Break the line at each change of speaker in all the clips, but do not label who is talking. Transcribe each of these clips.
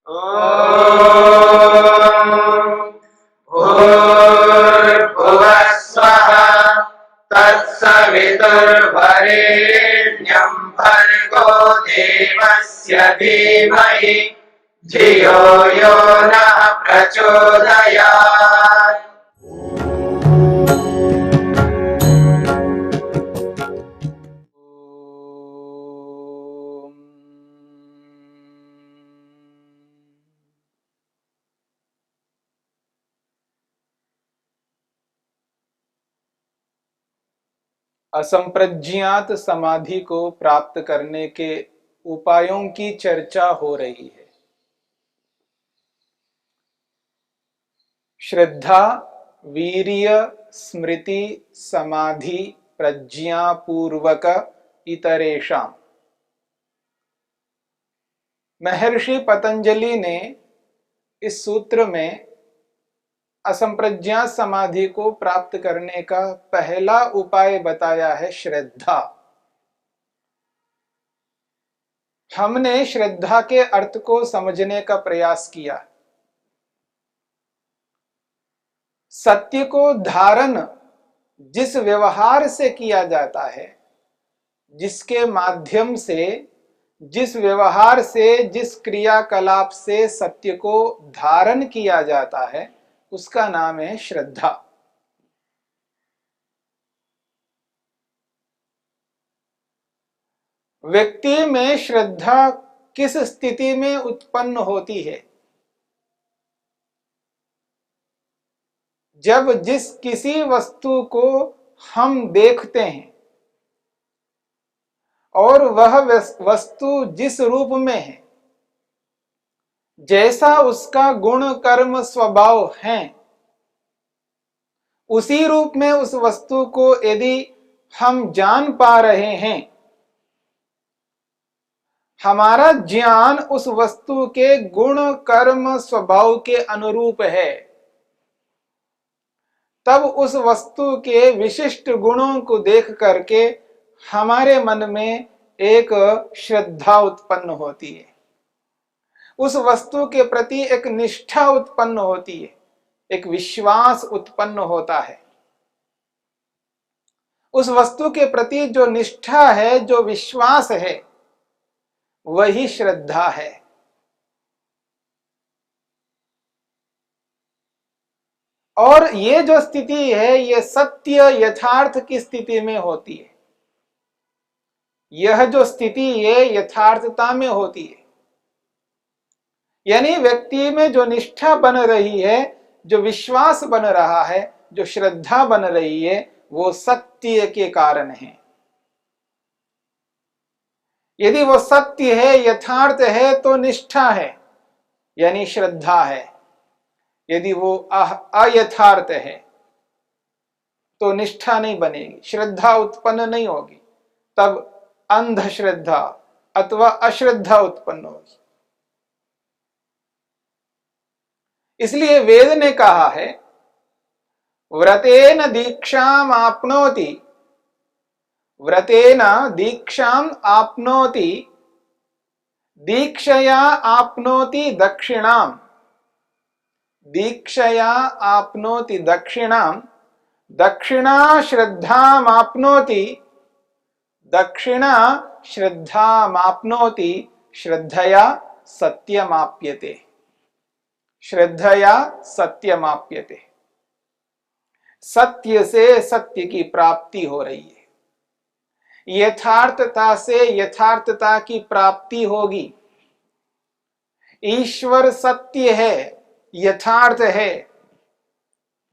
भूर्भुवः स्वः तत्सवितुर्वरेण्यं भर्गो देवस्य धीमहि धियो यो नः प्रचोदयात्।
असंप्रज्ञात समाधि को प्राप्त करने के उपायों की चर्चा हो रही है। श्रद्धा, वीर्य, स्मृति, समाधि, प्रज्ञापूर्वक इतरेषाम। महर्षि पतंजलि ने इस सूत्र में असंप्रज्ञात समाधि को प्राप्त करने का पहला उपाय बताया है श्रद्धा। हमने श्रद्धा के अर्थ को समझने का प्रयास किया। सत्य को धारण जिस व्यवहार से किया जाता है, जिसके माध्यम से, जिस व्यवहार से, जिस क्रियाकलाप से सत्य को धारण किया जाता है, उसका नाम है श्रद्धा। व्यक्ति में श्रद्धा किस स्थिति में उत्पन्न होती है? जब जिस किसी वस्तु को हम देखते हैं और वह वस्तु जिस रूप में है, जैसा उसका गुण कर्म स्वभाव है, उसी रूप में उस वस्तु को यदि हम जान पा रहे हैं, हमारा ज्ञान उस वस्तु के गुण कर्म स्वभाव के अनुरूप है, तब उस वस्तु के विशिष्ट गुणों को देख करके हमारे मन में एक श्रद्धा उत्पन्न होती है, उस वस्तु के प्रति एक निष्ठा उत्पन्न होती है, एक विश्वास उत्पन्न होता है। उस वस्तु के प्रति जो निष्ठा है, जो विश्वास है, वही श्रद्धा है। और ये जो स्थिति है, ये सत्य यथार्थ की स्थिति में होती है। यह जो स्थिति है यथार्थता में होती है, यानी व्यक्ति में जो निष्ठा बन रही है, जो विश्वास बन रहा है, जो श्रद्धा बन रही है, वो सत्य के कारण है। यदि वो सत्य है, यथार्थ है, तो निष्ठा है, यानी श्रद्धा है। यदि वो अयथार्थ है तो निष्ठा नहीं बनेगी, श्रद्धा उत्पन्न नहीं होगी, तब अंधश्रद्धा अथवा अश्रद्धा उत्पन्न होगी। इसलिए वेद ने कहा है, व्रतेन दीक्षाम आपनोति, व्रतेन दीक्षाम आपनोति, दीक्षया आपनोति दक्षिणाम, दीक्षया आपनोति दक्षिणाम, दक्षिणा श्रद्धाम आपनोति, दक्षिणा श्रद्धाम आपनोति, श्रद्धया सत्यमाप्यते, श्रद्धया सत्यमाप्यते। सत्य से सत्य की प्राप्ति हो रही है, यथार्थता से यथार्थता की प्राप्ति होगी। ईश्वर सत्य है, यथार्थ है,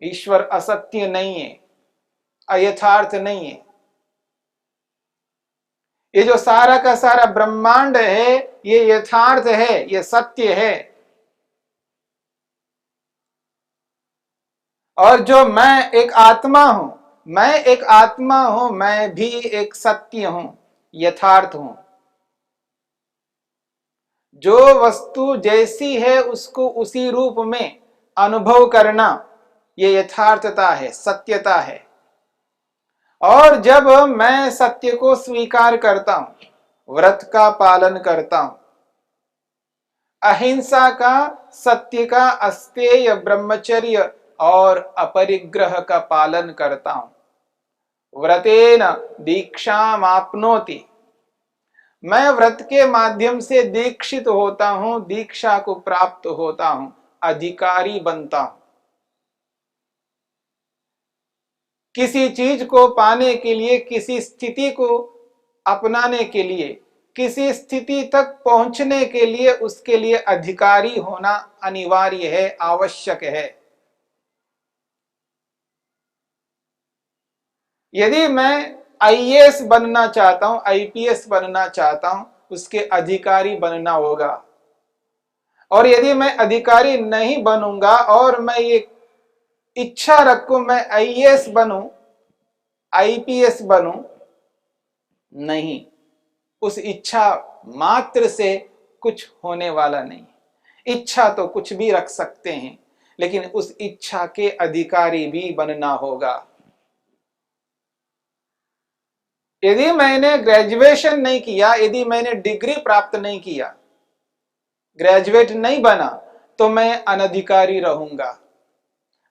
ईश्वर असत्य नहीं है, अयथार्थ नहीं है। ये जो सारा का सारा ब्रह्मांड है, ये यथार्थ है, ये सत्य है। और जो मैं एक आत्मा हूं, मैं एक आत्मा हूं, मैं भी एक सत्य हूं, यथार्थ हूं। जो वस्तु जैसी है उसको उसी रूप में अनुभव करना, ये यथार्थता है, सत्यता है। और जब मैं सत्य को स्वीकार करता हूं, व्रत का पालन करता हूं, अहिंसा का, सत्य का, अस्तेय, ब्रह्मचर्य और अपरिग्रह का पालन करता हूं। व्रतेन दीक्षाम आपनोति, मैं व्रत के माध्यम से दीक्षित होता हूं, दीक्षा को प्राप्त होता हूं, अधिकारी बनता हूं। किसी चीज को पाने के लिए, किसी स्थिति को अपनाने के लिए, किसी स्थिति तक पहुंचने के लिए, उसके लिए अधिकारी होना अनिवार्य है, आवश्यक है। यदि मैं आईएएस बनना चाहता हूं, आईपीएस बनना चाहता हूं, उसके अधिकारी बनना होगा। और यदि मैं अधिकारी नहीं बनूंगा और मैं ये इच्छा रखूं मैं आईएएस बनूं, आईपीएस बनूं, नहीं, उस इच्छा मात्र से कुछ होने वाला नहीं। इच्छा तो कुछ भी रख सकते हैं, लेकिन उस इच्छा के अधिकारी भी बनना होगा। यदि मैंने ग्रेजुएशन नहीं किया, यदि मैंने डिग्री प्राप्त नहीं किया, ग्रेजुएट नहीं बना, तो मैं अनधिकारी रहूंगा।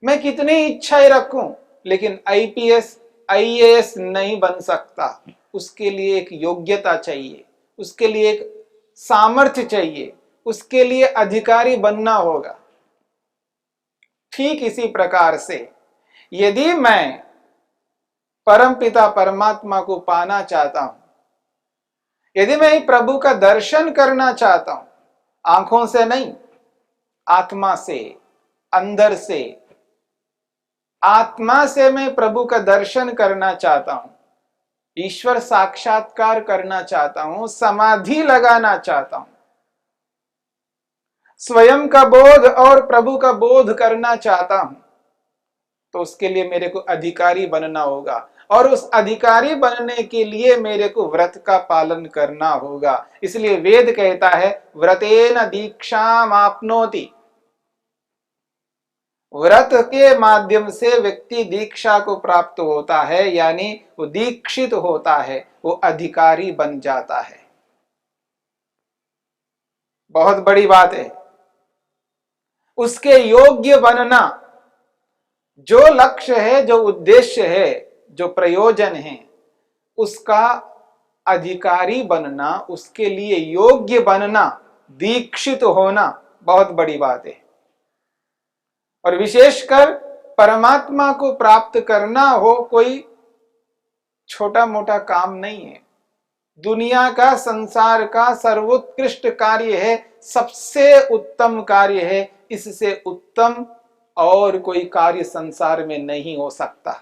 मैं कितनी इच्छाएं रखूं, लेकिन आईपीएस, आईएएस नहीं बन सकता। उसके लिए एक योग्यता चाहिए, उसके लिए एक सामर्थ्य चाहिए, उसके लिए अधिकारी बनना होगा। ठीक इसी प्रकार से यदि मैं परमपिता परमात्मा को पाना चाहता हूं, यदि मैं प्रभु का दर्शन करना चाहता हूं, आंखों से नहीं, आत्मा से, अंदर से, आत्मा से मैं प्रभु का दर्शन करना चाहता हूं, ईश्वर साक्षात्कार करना चाहता हूं, समाधि लगाना चाहता हूं, स्वयं का बोध और प्रभु का बोध करना चाहता हूं, तो उसके लिए मेरे को अधिकारी बनना होगा। और उस अधिकारी बनने के लिए मेरे को व्रत का पालन करना होगा। इसलिए वेद कहता है व्रतेन दीक्षाम आपनोति, व्रत के माध्यम से व्यक्ति दीक्षा को प्राप्त होता है, यानी वो दीक्षित होता है, वो अधिकारी बन जाता है। बहुत बड़ी बात है। उसके योग्य बनना, जो लक्ष्य है, जो उद्देश्य है, जो प्रयोजन है, उसका अधिकारी बनना, उसके लिए योग्य बनना, दीक्षित होना बहुत बड़ी बात है। और विशेषकर परमात्मा को प्राप्त करना हो, कोई छोटा मोटा काम नहीं है। दुनिया का, संसार का सर्वोत्कृष्ट कार्य है, सबसे उत्तम कार्य है। इससे उत्तम और कोई कार्य संसार में नहीं हो सकता।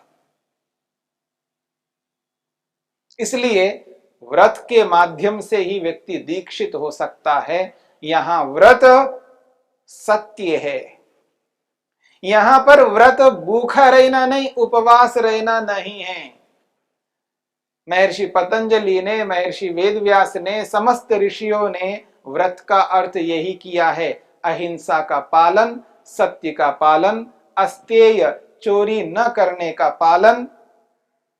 इसलिए व्रत के माध्यम से ही व्यक्ति दीक्षित हो सकता है। यहां व्रत सत्य है। यहां पर व्रत भूखा रहना नहीं, उपवास रहना नहीं है। महर्षि पतंजलि ने, महर्षि वेदव्यास ने, समस्त ऋषियों ने व्रत का अर्थ यही किया है, अहिंसा का पालन, सत्य का पालन, अस्तेय, चोरी न करने का पालन,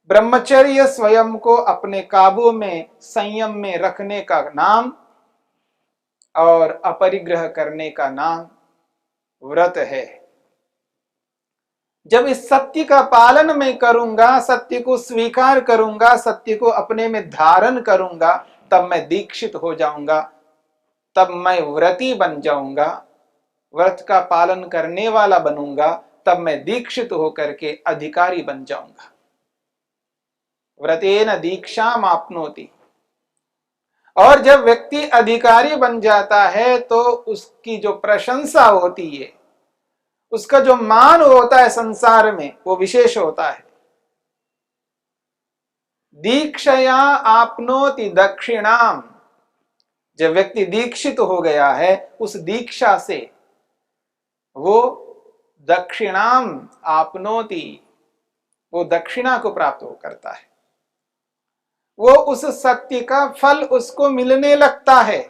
ब्रह्मचर्य, स्वयं को अपने काबू में, संयम में रखने का नाम, और अपरिग्रह करने का नाम व्रत है। जब इस सत्य का पालन मैं करूंगा, सत्य को स्वीकार करूंगा, सत्य को अपने में धारण करूंगा, तब मैं दीक्षित हो जाऊंगा, तब मैं व्रती बन जाऊंगा, व्रत का पालन करने वाला बनूंगा, तब मैं दीक्षित होकर के अधिकारी बन जाऊंगा। व्रतेन दीक्षाम आपनोति। और जब व्यक्ति अधिकारी बन जाता है तो उसकी जो प्रशंसा होती है, उसका जो मान होता है संसार में, वो विशेष होता है। दीक्षया आपनोति दक्षिणाम। जब व्यक्ति दीक्षित हो गया है, उस दीक्षा से वो दक्षिणाम आपनोति, वो दक्षिणा को प्राप्त हो करता है। वो उस सत्य का फल उसको मिलने लगता है,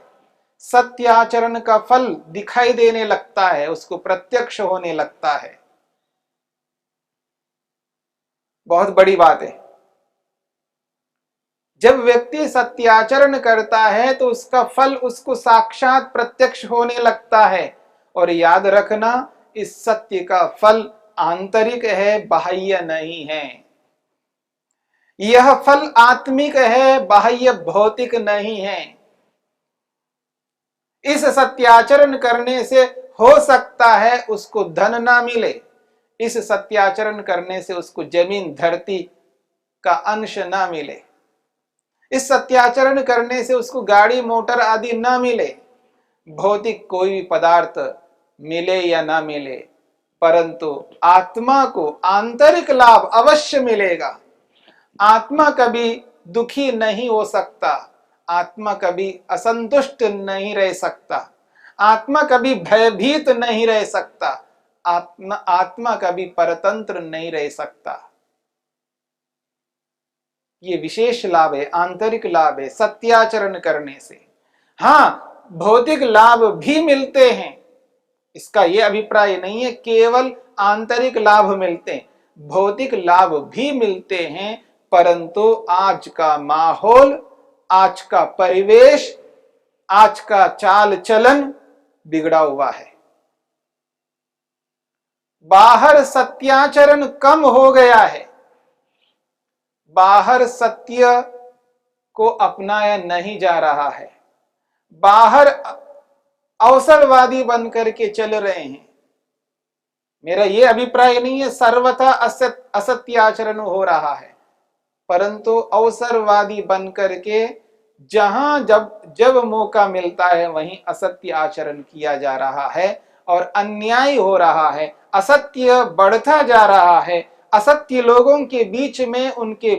सत्य आचरण का फल दिखाई देने लगता है, उसको प्रत्यक्ष होने लगता है। बहुत बड़ी बात है। जब व्यक्ति सत्याचरण करता है तो उसका फल उसको साक्षात प्रत्यक्ष होने लगता है। और याद रखना, इस सत्य का फल आंतरिक है, बाह्य नहीं है। यह फल आत्मिक है, बाह्य भौतिक नहीं है। इस सत्याचरण करने से हो सकता है उसको धन ना मिले, इस सत्याचरण करने से उसको जमीन धरती का अंश ना मिले, इस सत्याचरण करने से उसको गाड़ी मोटर आदि ना मिले, भौतिक कोई भी पदार्थ मिले या ना मिले, परंतु आत्मा को आंतरिक लाभ अवश्य मिलेगा। आत्मा कभी दुखी नहीं हो सकता, आत्मा कभी असंतुष्ट नहीं रह सकता, आत्मा कभी भयभीत नहीं रह सकता, आत्मा कभी परतंत्र नहीं रह सकता। ये विशेष लाभ है, आंतरिक लाभ है सत्याचरण करने से। हाँ, भौतिक लाभ भी मिलते हैं, इसका यह अभिप्राय नहीं है केवल आंतरिक लाभ मिलते हैं, भौतिक लाभ भी मिलते हैं, परंतु आज का माहौल, आज का परिवेश, आज का चाल चलन बिगड़ा हुआ है। बाहर सत्याचरण कम हो गया है, बाहर सत्य को अपनाया नहीं जा रहा है, बाहर अवसरवादी बनकर के चल रहे हैं। मेरा यह अभिप्राय नहीं है सर्वथा असत्य आचरण हो रहा है, परंतु अवसरवादी बनकर के जहां जब मौका मिलता है वहीं असत्य आचरण किया जा रहा है और अन्याय हो रहा है, असत्य बढ़ता जा रहा है। असत्य लोगों के बीच में उनके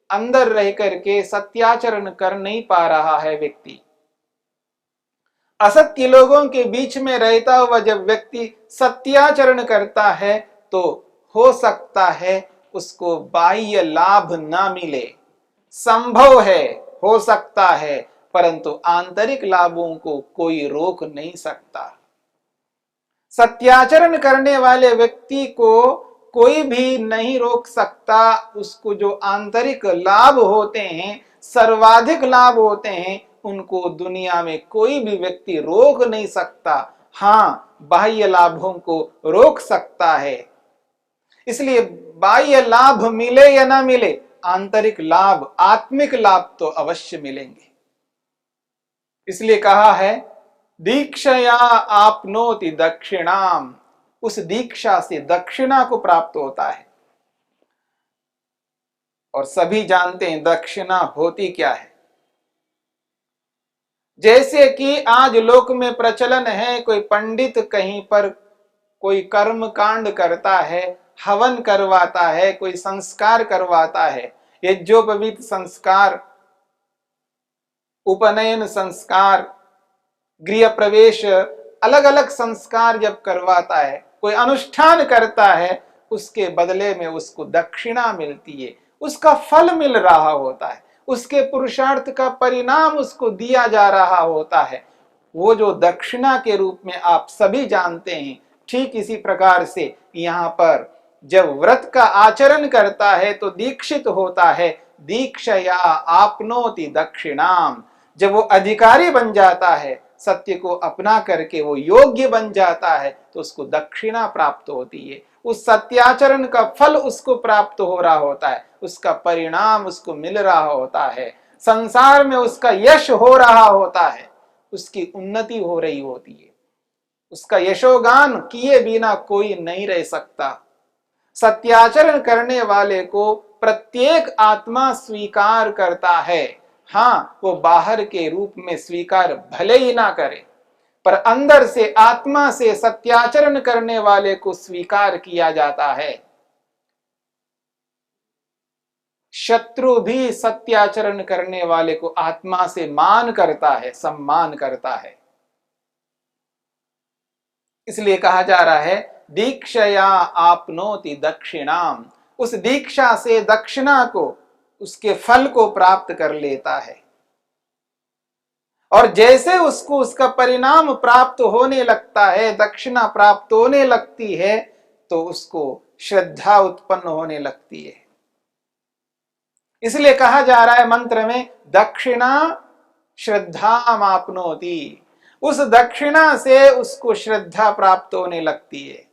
अंदर रह करके सत्याचरण कर नहीं पा रहा है व्यक्ति। असत्य लोगों के बीच में रहता हुआ जब व्यक्ति सत्याचरण करता है तो हो सकता है उसको बाह्य लाभ ना मिले, संभव है, हो सकता है, परंतु आंतरिक लाभों को कोई रोक नहीं सकता। सत्याचरण करने वाले व्यक्ति को कोई भी नहीं रोक सकता। उसको जो आंतरिक लाभ होते हैं, सर्वाधिक लाभ होते हैं, उनको दुनिया में कोई भी व्यक्ति रोक नहीं सकता। हाँ, बाह्य लाभों को रोक सकता है। इसलिए बाह्य लाभ मिले या ना मिले, आंतरिक लाभ, आत्मिक लाभ तो अवश्य मिलेंगे। इसलिए कहा है दीक्षया आपनोति दक्षिणाम, उस दीक्षा से दक्षिणा को प्राप्त होता है। और सभी जानते हैं दक्षिणा होती क्या है। जैसे कि आज लोक में प्रचलन है, कोई पंडित कहीं पर कोई कर्म कांड करता है, हवन करवाता है, कोई संस्कार करवाता है, यज्ञोपवीत संस्कार, उपनयन संस्कार, गृह प्रवेश, अलग अलग संस्कार जब करवाता है, कोई अनुष्ठान करता है, उसके बदले में उसको दक्षिणा मिलती है, उसका फल मिल रहा होता है, उसके पुरुषार्थ का परिणाम उसको दिया जा रहा होता है। वो जो दक्षिणा के रूप में आप सभी जानते हैं, ठीक इसी प्रकार से यहाँ पर जब व्रत का आचरण करता है तो दीक्षित होता है। दीक्षया आपनोति दक्षिणाम, जब वो अधिकारी बन जाता है, सत्य को अपना करके वो योग्य बन जाता है, तो उसको दक्षिणा प्राप्त होती है। उस सत्याचरण का फल उसको प्राप्त हो रहा होता है, उसका परिणाम उसको मिल रहा होता है, संसार में उसका यश हो रहा होता है, उसकी उन्नति हो रही होती है। उसका यशोगान किए बिना कोई नहीं रह सकता। सत्याचरण करने वाले को प्रत्येक आत्मा स्वीकार करता है। हाँ, वो बाहर के रूप में स्वीकार भले ही ना करे, पर अंदर से, आत्मा से सत्याचरण करने वाले को स्वीकार किया जाता है। शत्रु भी सत्याचरण करने वाले को आत्मा से मान करता है, सम्मान करता है। इसलिए कहा जा रहा है दीक्षया आपनोति दक्षिणाम, उस दीक्षा से दक्षिणा को, उसके फल को प्राप्त कर लेता है। और जैसे उसको उसका परिणाम प्राप्त होने लगता है, दक्षिणा प्राप्त होने लगती है, तो उसको श्रद्धा उत्पन्न होने लगती है। इसलिए कहा जा रहा है मंत्र में दक्षिणा श्रद्धामाप्नोति, उस दक्षिणा से उसको श्रद्धा प्राप्त होने लगती है।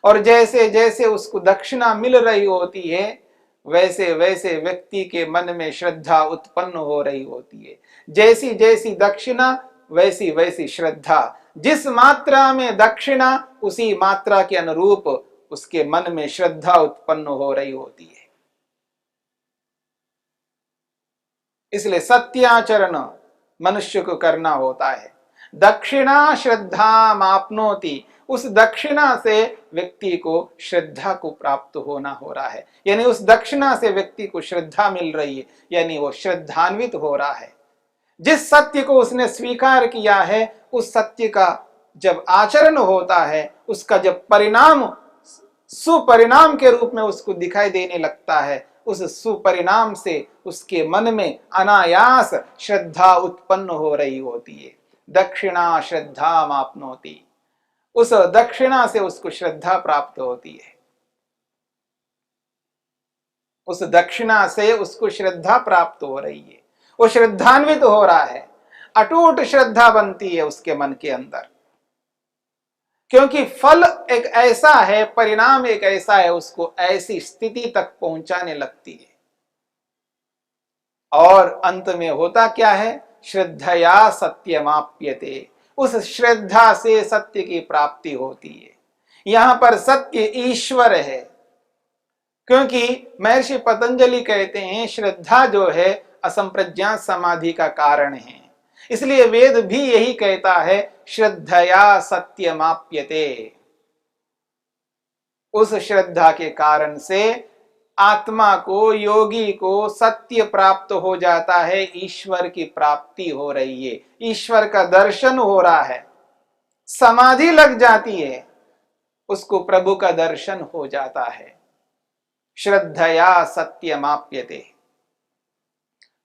और जैसे जैसे उसको दक्षिणा मिल रही होती है वैसे वैसे व्यक्ति के मन में श्रद्धा उत्पन्न हो रही होती है। जैसी जैसी दक्षिणा वैसी वैसी श्रद्धा। जिस मात्रा में दक्षिणा उसी मात्रा के अनुरूप उसके मन में श्रद्धा उत्पन्न हो रही होती है। इसलिए सत्याचरण मनुष्य को करना होता है। दक्षिणा श्रद्धा मापनोति, उस दक्षिणा से व्यक्ति को श्रद्धा को प्राप्त होना हो रहा है, यानी उस दक्षिणा से व्यक्ति को श्रद्धा मिल रही है, यानी वो श्रद्धान्वित हो रहा है। जिस सत्य को उसने स्वीकार किया है उस सत्य का जब आचरण होता है, उसका जब परिणाम सुपरिणाम के रूप में उसको दिखाई देने लगता है, उस सुपरिणाम से उसके मन में अनायास श्रद्धा उत्पन्न हो रही होती है। दक्षिणा श्रद्धा मापनोति, उस दक्षिणा से उसको श्रद्धा प्राप्त होती है। उस दक्षिणा से उसको श्रद्धा प्राप्त हो रही है, वो श्रद्धान्वित हो रहा है, अटूट श्रद्धा बनती है उसके मन के अंदर। क्योंकि फल एक ऐसा है, परिणाम एक ऐसा है, उसको ऐसी स्थिति तक पहुंचाने लगती है। और अंत में होता क्या है? श्रद्धया सत्यमाप्यते, उस श्रद्धा से सत्य की प्राप्ति होती है। यहां पर सत्य ईश्वर है, क्योंकि महर्षि पतंजलि कहते हैं श्रद्धा जो है असंप्रज्ञात समाधि का कारण है। इसलिए वेद भी यही कहता है श्रद्धया सत्यमाप्यते, उस श्रद्धा के कारण से आत्मा को, योगी को सत्य प्राप्त हो जाता है, ईश्वर की प्राप्ति हो रही है, ईश्वर का दर्शन हो रहा है, समाधि लग जाती है, उसको प्रभु का दर्शन हो जाता है। श्रद्धया सत्यमाप्यते,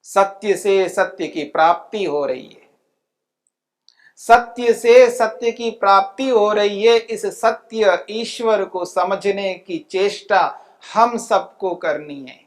सत्य से सत्य की प्राप्ति हो रही है, सत्य से सत्य की प्राप्ति हो रही है। इस सत्य ईश्वर को समझने की चेष्टा हम सबको करनी है।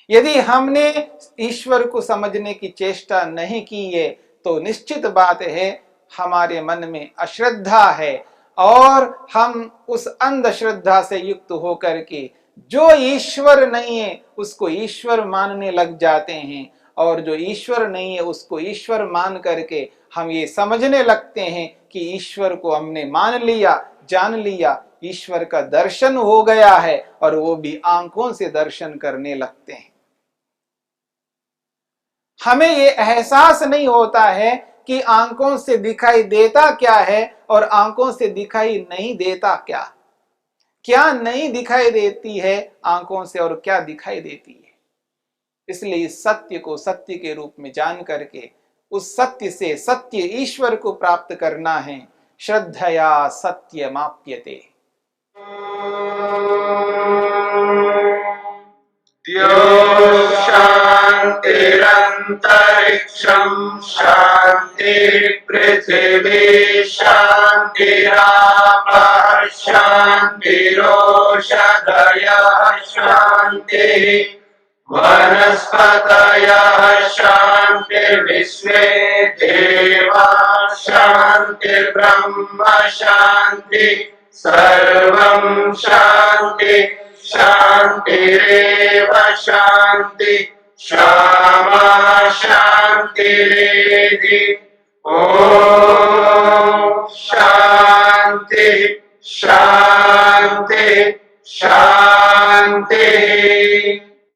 यदि हमने ईश्वर को समझने की चेष्टा नहीं की है तो निश्चित बात है हमारे मन में अश्रद्धा है, और हम उस अंधश्रद्धा से युक्त होकर के जो ईश्वर नहीं है उसको ईश्वर मानने लग जाते हैं, और जो ईश्वर नहीं है उसको ईश्वर मान करके हम ये समझने लगते हैं कि ईश्वर को हमने मान लिया, जान लिया, ईश्वर का दर्शन हो गया है, और वो भी आंखों से दर्शन करने लगते हैं। हमें ये एहसास नहीं होता है कि आंखों से दिखाई देता क्या है और आंखों से दिखाई नहीं देता क्या, क्या नहीं दिखाई देती है आंखों से और क्या दिखाई देती है। इसलिए इस सत्य को सत्य के रूप में जान करके उस सत्य से सत्य ईश्वर को प्राप्त करना है। श्रद्धया सत्यमाप्यते।
शान्तिरन्तरिक्षं शान्तिर्पृथिवी शान्तिरापः शान्तिरोषधयः शान्तिः वनस्पतयः शान्तिर्विश्वे देवाः शान्तिर्ब्रह्म शान्तिः सर्वं शान्तिः शान्तिरेव शान्ति क्षमा शान्तिरेधि। ॐ शान्ति शान्ति शान्ति।